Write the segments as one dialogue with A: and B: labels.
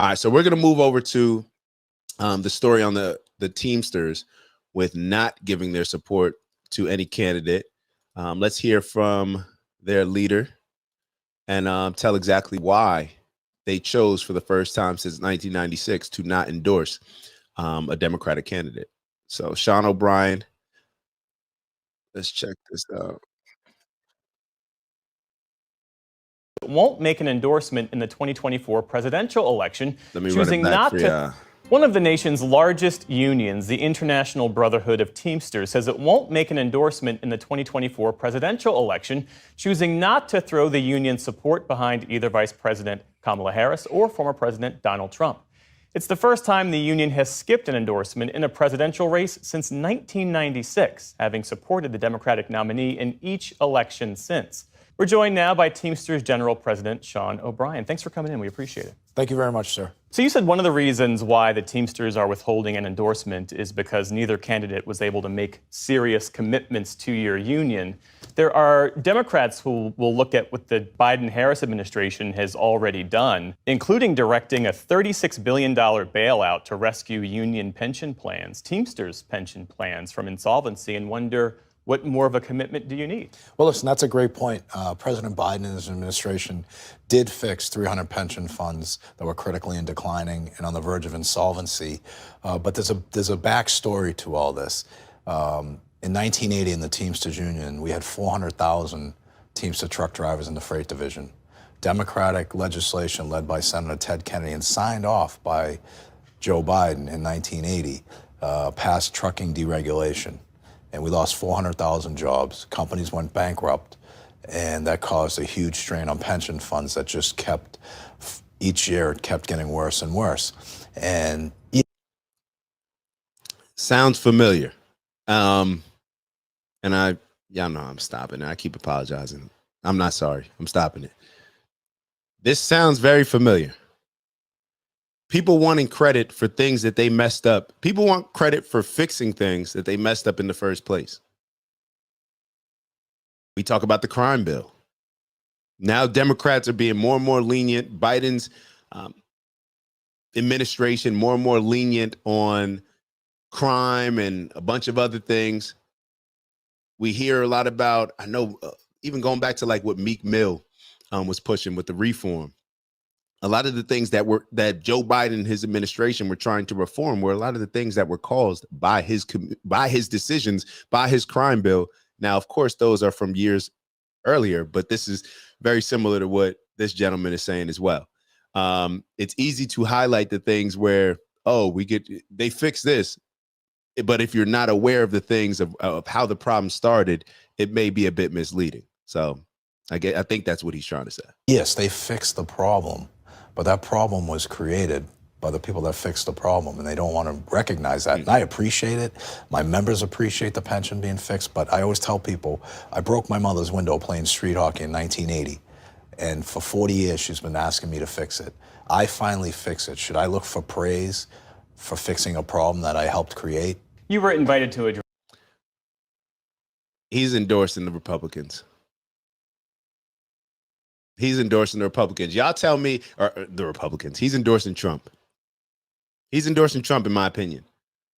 A: All right, so we're going to move over to the story on the Teamsters with not giving their support to any candidate. Let's hear from their leader and tell exactly why they chose for the first time since 1996 to not endorse a Democratic candidate. So Sean O'Brien, let's check this out.
B: Won't make an endorsement in the 2024 presidential election,
A: Let me
B: choosing
A: run it back
B: not
A: for
B: to.
A: ya.
B: One of the nation's largest unions, the International Brotherhood of Teamsters, says it won't make an endorsement in the 2024 presidential election, choosing not to throw the union's support behind either Vice President Kamala Harris or former President Donald Trump. It's the first time the union has skipped an endorsement in a presidential race since 1996, having supported the Democratic nominee in each election since. We're joined now by Teamsters General President Sean O'Brien. Thanks for coming in. We appreciate it.
C: Thank you very much, sir.
B: So you said one of the reasons why the Teamsters are withholding an endorsement is because neither candidate was able to make serious commitments to your union. There are Democrats who will look at what the Biden-Harris administration has already done, including directing a $36 billion bailout to rescue union pension plans, Teamsters pension plans, from insolvency, and wonder, what more of a commitment do you need?
C: Well, listen, that's a great point. President Biden and his administration did fix 300 pension funds that were critically in declining and on the verge of insolvency. But there's a backstory to all this. In 1980, in the Teamsters Union, we had 400,000 Teamster truck drivers in the freight division. Democratic legislation led by Senator Ted Kennedy and signed off by Joe Biden in 1980 passed trucking deregulation. And we lost 400,000 jobs. Companies went bankrupt, and that caused a huge strain on pension funds that just kept, each year, it kept getting worse and worse. And
A: sounds familiar. And y'all know I'm stopping it. I keep apologizing. I'm not sorry. I'm stopping it. This sounds very familiar. People wanting credit for things that they messed up. People want credit for fixing things that they messed up in the first place. We talk about the crime bill. Now Democrats are being more and more lenient. Biden's administration more and more lenient on crime and a bunch of other things. We hear a lot about, I know, even going back to like what Meek Mill was pushing with the reform. A lot of the things that Joe Biden and his administration were trying to reform were a lot of the things that were caused by his decisions, by his crime bill. Now, of course, those are from years earlier, but this is very similar to what this gentleman is saying as well. It's easy to highlight the things where, oh, they fixed this, but if you're not aware of the things of how the problem started, it may be a bit misleading. So I think that's what he's trying to say.
C: yes, they fixed the problem. But that problem was created by the people that fixed the problem, and they don't want to recognize that. And I appreciate it. My members appreciate the pension being fixed, but I always tell people, I broke my mother's window playing street hockey in 1980, and for 40 years she's been asking me to fix it. I finally fix it. Should I look for praise for fixing a problem that I helped create?
B: You were invited to a.
A: He's endorsing the Republicans. He's endorsing the Republicans. Y'all tell me, or the Republicans. He's endorsing Trump. He's endorsing Trump, in my opinion.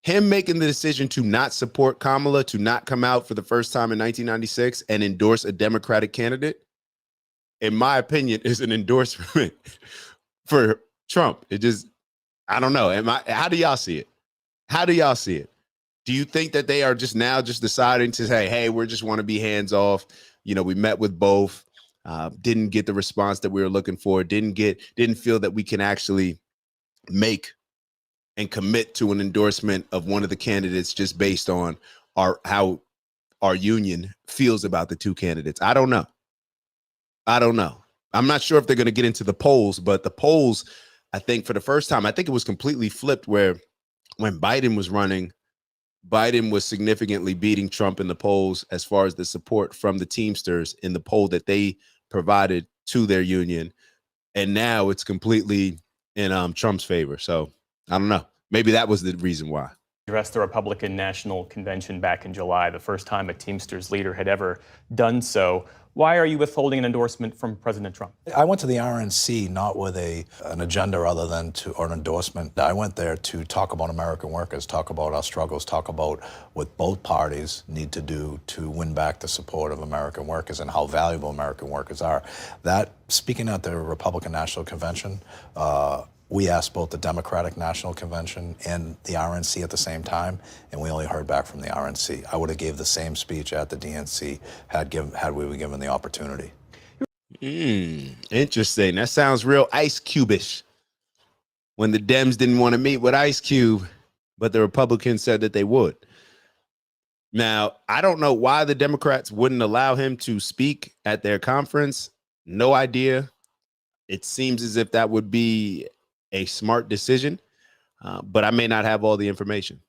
A: Him making the decision to not support Kamala, to not come out for the first time in 1996 and endorse a Democratic candidate, in my opinion, is an endorsement for Trump. It just, I don't know. How do y'all see it? How do y'all see it? Do you think that they are just now just deciding to say, hey, we just want to be hands off? You know, we met with both. Didn't get the response that we were looking for, didn't feel that we can actually make and commit to an endorsement of one of the candidates just based on how our union feels about the two candidates. I don't know. I'm not sure if they're going to get into the polls, but the polls, I think for the first time, I think it was completely flipped where when Biden was running, Biden was significantly beating Trump in the polls as far as the support from the Teamsters in the poll that they provided to their union. And now it's completely in Trump's favor. So I don't know. Maybe that was the reason why.
B: addressed the Republican National Convention back in July, the first time a Teamsters leader had ever done so. Why are you withholding an endorsement from President Trump?
C: I went to the RNC not with an agenda other than or an endorsement. I went there to talk about American workers, talk about our struggles, talk about what both parties need to do to win back the support of American workers and how valuable American workers are. That, speaking at the Republican National Convention, we asked both the Democratic National Convention and the RNC at the same time, and we only heard back from the RNC. I would have gave the same speech at the DNC had we been given the opportunity.
A: Interesting. That sounds real Ice Cube-ish. When the Dems didn't want to meet with Ice Cube, but the Republicans said that they would. Now, I don't know why the Democrats wouldn't allow him to speak at their conference. No idea. It seems as if that would be a smart decision, but I may not have all the information.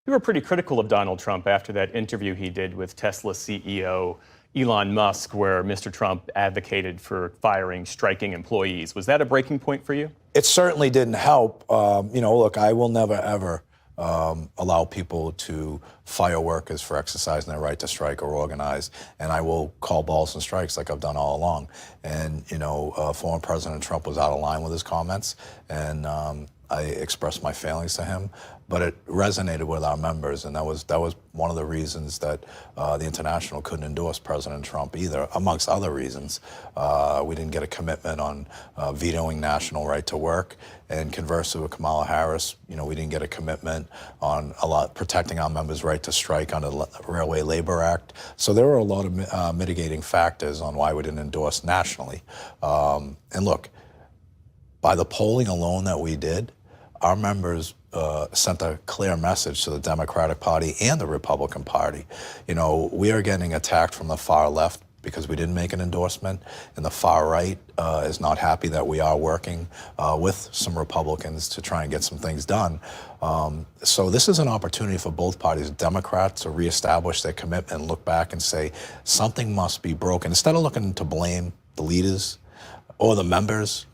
B: You were pretty critical of Donald Trump after that interview he did with Tesla CEO Elon Musk, where Mr. Trump advocated for firing striking employees. Was that a breaking point for you?
C: It certainly didn't help. Look, I will never, ever allow people to fire workers for exercising their right to strike or organize, and I will call balls and strikes like I've done all along. And former President Trump was out of line with his comments, and I expressed my feelings to him, but it resonated with our members, and that was one of the reasons that the International couldn't endorse President Trump either, amongst other reasons. We didn't get a commitment on vetoing national right to work, and conversely with Kamala Harris, we didn't get a commitment on protecting our members' right to strike under the Railway Labor Act. So there were a lot of mitigating factors on why we didn't endorse nationally. And look, by the polling alone that we did, our members sent a clear message to the Democratic Party and the Republican Party. We are getting attacked from the far left because we didn't make an endorsement, and the far right is not happy that we are working with some Republicans to try and get some things done. So this is an opportunity for both parties, Democrats, to reestablish their commitment and look back and say, something must be broken. Instead of looking to blame the leaders or the members,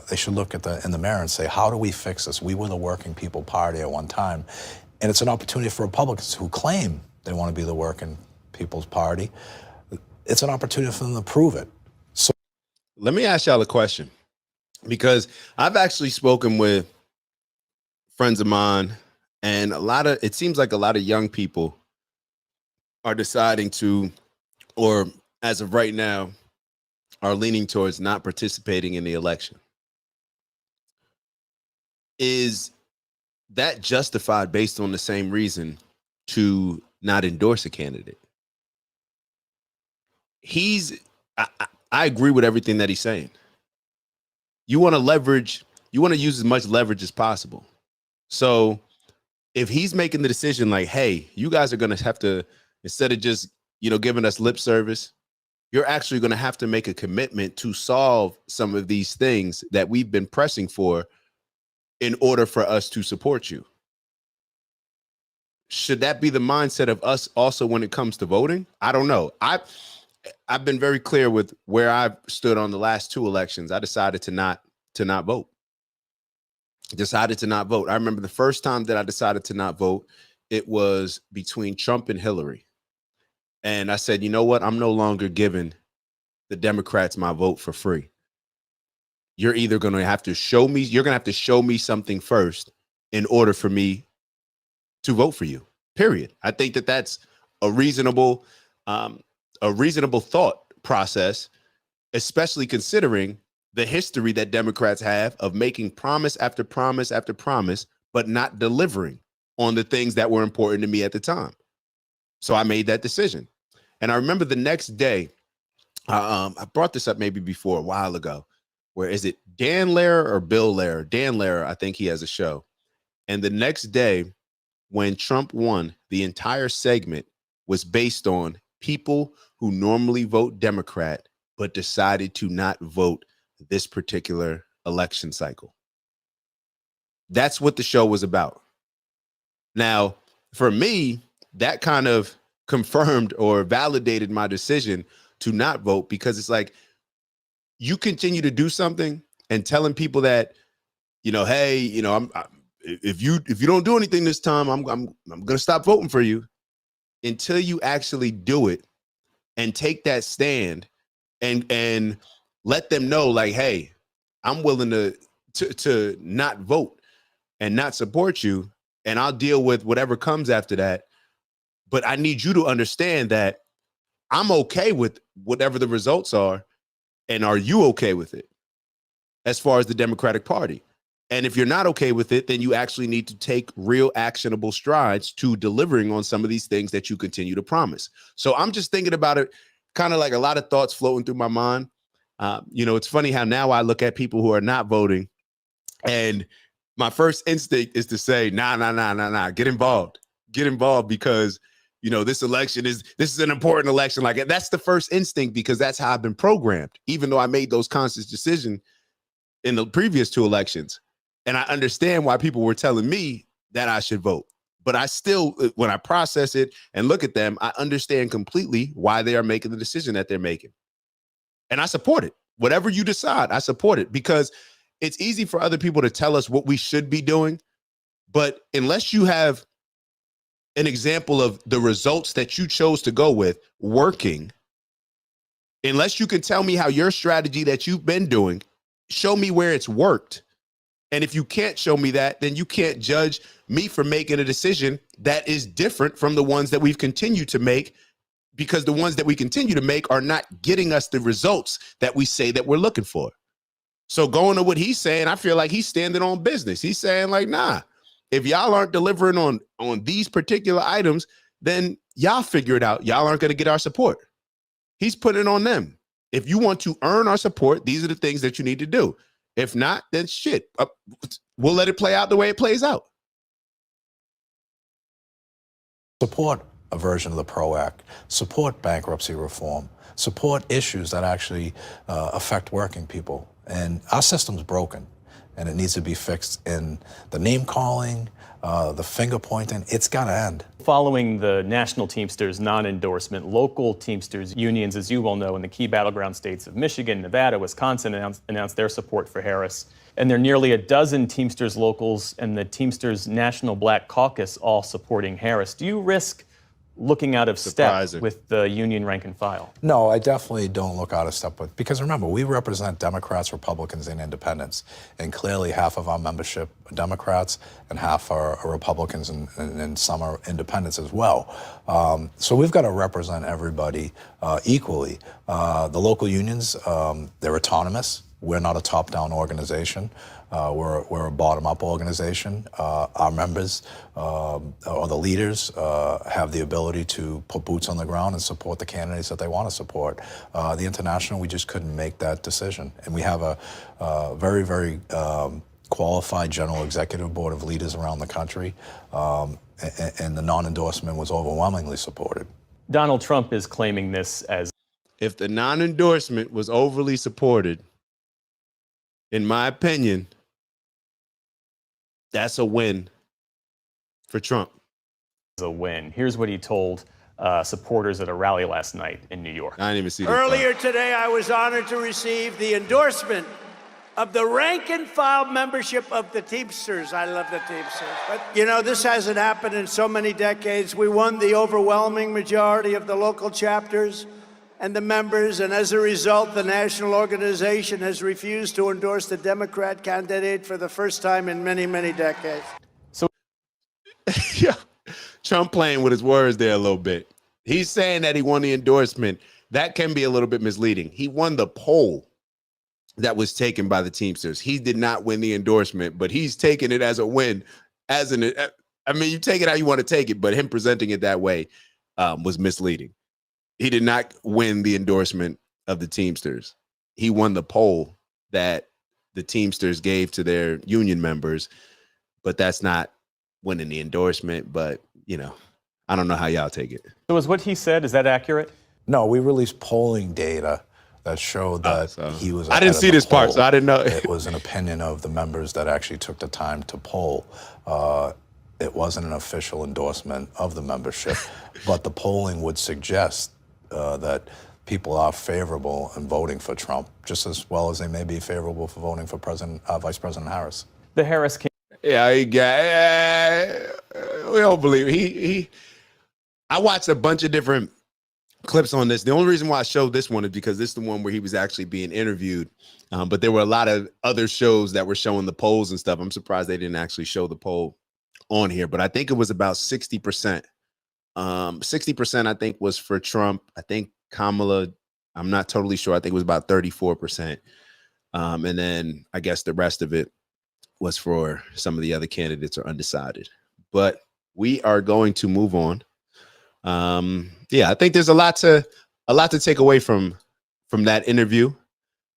C: they should look in the mirror and say, how do we fix this? We were the working people party at one time. And it's an opportunity for Republicans who claim they want to be the working people's party. It's an opportunity for them to prove it. So
A: let me ask y'all a question, because I've actually spoken with friends of mine, and it seems like a lot of young people are deciding to, or as of right now, are leaning towards not participating in the election. Is that justified based on the same reason to not endorse a candidate? I agree with everything that he's saying. You want to use as much leverage as possible. So if he's making the decision like, hey, you guys are going to have to, instead of just, giving us lip service, you're actually going to have to make a commitment to solve some of these things that we've been pressing for in order for us to support you. Should that be the mindset of us also when it comes to voting? I don't know. I've been very clear with where I've stood on the last two elections. I decided to not vote. I remember the first time that I decided to not vote, it was between Trump and Hillary. And I said, you know what? I'm no longer giving the Democrats my vote for free. You're either going to have to show me something first in order for me to vote for you, period. I think that that's a reasonable thought process, especially considering the history that Democrats have of making promise after promise after promise, but not delivering on the things that were important to me at the time. So I made that decision. And I remember the next day, I brought this up maybe before a while ago, where is it Dan Lehrer or Bill Lehrer? Dan Lehrer, I think he has a show. And the next day when Trump won, the entire segment was based on people who normally vote Democrat, but decided to not vote this particular election cycle. That's what the show was about. Now, for me, that kind of confirmed or validated my decision to not vote, because it's like, you continue to do something and telling people that, hey, if you don't do anything this time, I'm gonna stop voting for you. Until you actually do it and take that stand and let them know, like, hey, I'm willing to not vote and not support you, and I'll deal with whatever comes after that. But I need you to understand that I'm okay with whatever the results are, and are you okay with it as far as the Democratic Party? And if you're not okay with it, then you actually need to take real actionable strides to delivering on some of these things that you continue to promise. So I'm just thinking about it, kind of like a lot of thoughts floating through my mind. It's funny how now I look at people who are not voting, and my first instinct is to say, nah, get involved, because this is an important election. Like, that's the first instinct, because that's how I've been programmed, even though I made those conscious decisions in the previous two elections. And I understand why people were telling me that I should vote. But I still, when I process it and look at them, I understand completely why they are making the decision that they're making. And I support it. Whatever you decide, I support it, because it's easy for other people to tell us what we should be doing. But unless you have an example of the results that you chose to go with working, unless you can tell me how your strategy that you've been doing, show me where it's worked. And if you can't show me that, then you can't judge me for making a decision that is different from the ones that we've continued to make, because the ones that we continue to make are not getting us the results that we say that we're looking for. So going to what he's saying, I feel like he's standing on business. He's saying, like, nah, if y'all aren't delivering on these particular items, then y'all figure it out. Y'all aren't going to get our support. He's putting it on them. If you want to earn our support, these are the things that you need to do. If not, then shit, we'll let it play out the way it plays out.
C: Support a version of the PRO Act, support bankruptcy reform, support issues that actually affect working people. And our system's broken, and it needs to be fixed in the name calling, the finger pointing. It's got to end.
B: Following the national Teamsters non-endorsement, local Teamsters unions, as you well know, in the key battleground states of Michigan, Nevada, Wisconsin, announced their support for Harris. And there are nearly a dozen Teamsters locals and the Teamsters National Black Caucus all supporting Harris. Do you risk looking out of step with the union rank and file?
C: No, I definitely don't look out of step with, because remember, we represent Democrats, Republicans, and independents, and clearly half of our membership are Democrats and half are Republicans, and some are independents as well. So we've got to represent everybody equally. The local unions, they're autonomous. We're not a top-down organization. We're a bottom-up organization. Our members or the leaders have the ability to put boots on the ground and support the candidates that they want to support. The International, we just couldn't make that decision. And we have a very, very qualified general executive board of leaders around the country, and the non-endorsement was overwhelmingly supported.
B: Donald Trump is claiming this as...
A: If the non-endorsement was overly supported, in my opinion, that's a win for Trump.
B: A win. Here's what he told supporters at a rally last night in New York.
A: I didn't even see that.
D: Earlier today, I was honored to receive the endorsement of the rank and file membership of the Teamsters. I love the Teamsters. But, this hasn't happened in so many decades. We won the overwhelming majority of the local chapters and the members, and as a result, the national organization has refused to endorse the Democrat candidate for the first time in many, many decades.
B: So,
A: yeah, Trump playing with his words there a little bit. He's saying that he won the endorsement. That can be a little bit misleading. He won the poll that was taken by the Teamsters. He did not win the endorsement, but he's taking it as a win. You take it how you want to take it, but him presenting it that way was misleading. He did not win the endorsement of the Teamsters. He won the poll that the Teamsters gave to their union members, but that's not winning the endorsement. But, I don't know how y'all take it.
B: So is what he said, is that accurate?
C: No, we released polling data that showed that he was.
A: I didn't see this part, so I didn't know.
C: It was an opinion of the members that actually took the time to poll. It wasn't an official endorsement of the membership, but the polling would suggest that people are favorable in voting for Trump, just as well as they may be favorable for voting for Vice President Harris.
B: The Harris
A: Yeah, he got. We don't believe it. I watched a bunch of different clips on this. The only reason why I showed this one is because this is the one where he was actually being interviewed. But there were a lot of other shows that were showing the polls and stuff. I'm surprised they didn't actually show the poll on here, but I think it was about 60%. 60% I think was for Trump. I think Kamala, I'm not totally sure. I think it was about 34%. And then I guess the rest of it was for some of the other candidates or undecided. But we are going to move on. Yeah, I think there's a lot to take away from that interview.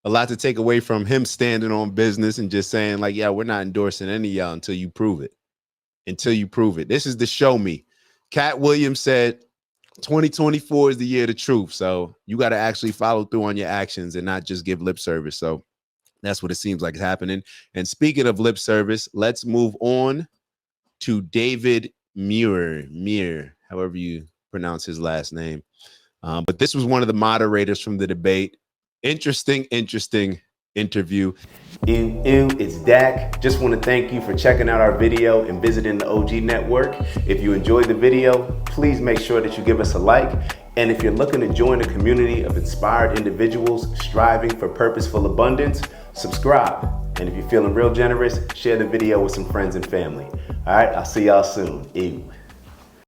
A: A lot to take away from him standing on business and just saying like, yeah, we're not endorsing any of y'all until you prove it. Until you prove it. This is the show me. Cat Williams said 2024 is the year of the truth. So you got to actually follow through on your actions and not just give lip service. So that's what it seems like is happening. And speaking of lip service, let's move on to David Muir, however you pronounce his last name. But this was one of the moderators from the debate. Interesting interview. It's Dak. Just want to thank you for checking out our video and visiting the OG Network. If you enjoyed the video, please make sure that you give us a like. And if you're looking to join a community of inspired individuals striving for purposeful abundance, subscribe. And if you're feeling real generous, share the video with some friends and family. All right, I'll see y'all soon. Ew.